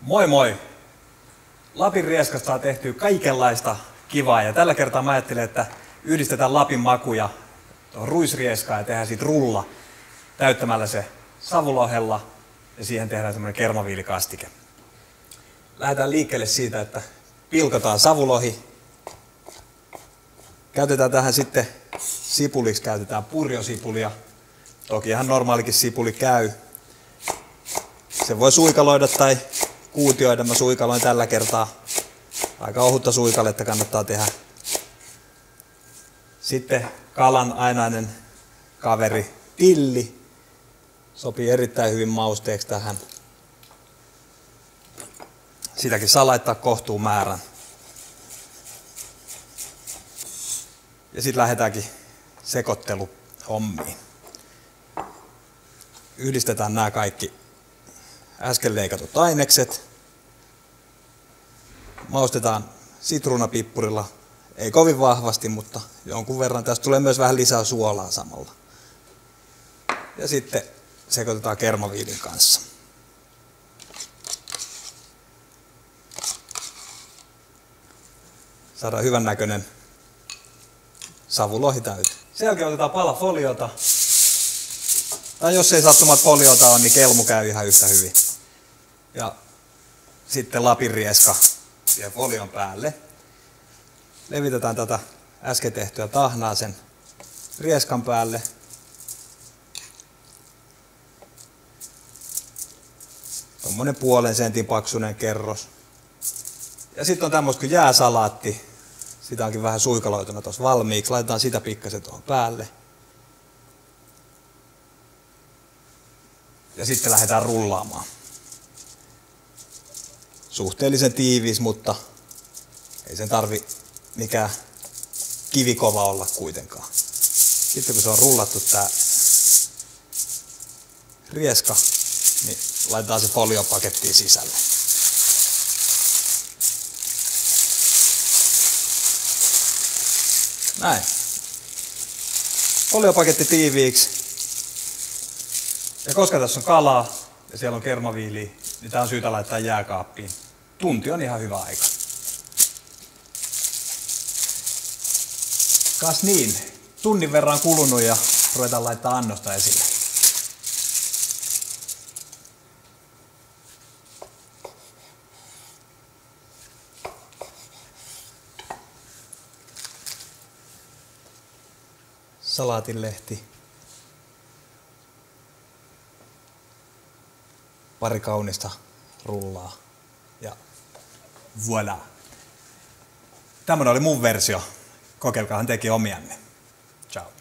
Moi moi! Lapin rieskasta on tehty kaikenlaista kivaa ja tällä kertaa mä ajattelin, että yhdistetään Lapin makuja ruisrieskaan ja tehdään siitä rulla täyttämällä se savulohella ja siihen tehdään semmoinen kermaviilikastike. Lähdetään liikkeelle siitä, että pilkotaan savulohi. Käytetään tähän sitten sipuliksi, käytetään purjosipulia. Toki ihan normaalikin sipuli käy. Se voi suikaloida tai kuutioida. Mä suikaloin tällä kertaa. Aika ohutta suikaletta kannattaa tehdä. Sitten kalan ainainen kaveri tilli. Sopii erittäin hyvin mausteeksi tähän. Sitäkin saa laittaa kohtuun määrän. Ja sitten lähdetäänkin sekoitteluhommiin. Yhdistetään nämä kaikki äsken leikatut ainekset. Maustetaan sitruunapippurilla. Ei kovin vahvasti, mutta jonkun verran. Tästä tulee myös vähän lisää suolaa samalla. Ja sitten sekoitetaan kermaviilin kanssa. Saadaan hyvän näköinen savulohi täyteen. Sen jälkeen otetaan pala foliota. Tai jos ei sattumat foliota on, niin kelmu käy ihan yhtä hyvin. Ja sitten Lapin rieska siihen folion päälle. Levitetään tätä äsken tehtyä tahnaa sen rieskan päälle. Tuommoinen 0,5 sentin paksuinen kerros. Ja sitten on tämmöistä kuin jääsalaatti. Sitä onkin vähän suikaloituna tuossa valmiiksi. Laitetaan sitä pikkasen tuohon päälle. Ja sitten lähdetään rullaamaan. Suhteellisen tiivis, mutta ei sen tarvi mikään kivikova olla kuitenkaan. Sitten kun se on rullattu tää rieska, niin laitetaan se foliopakettiin sisälle. Näin. Foliopaketti tiiviiksi. Ja koska tässä on kalaa ja siellä on kermaviiliä, niin tää on syytä laittaa jääkaappiin. Tunti on ihan hyvä aika. Kas niin, tunnin verran kulunut ja ruvetaan laittaa annosta esille. Salaatinlehti. Pari kaunista rullaa. Ja voilà. Tämmönen oli mun versio. Kokeilkaahan tekin omianne. Ciao.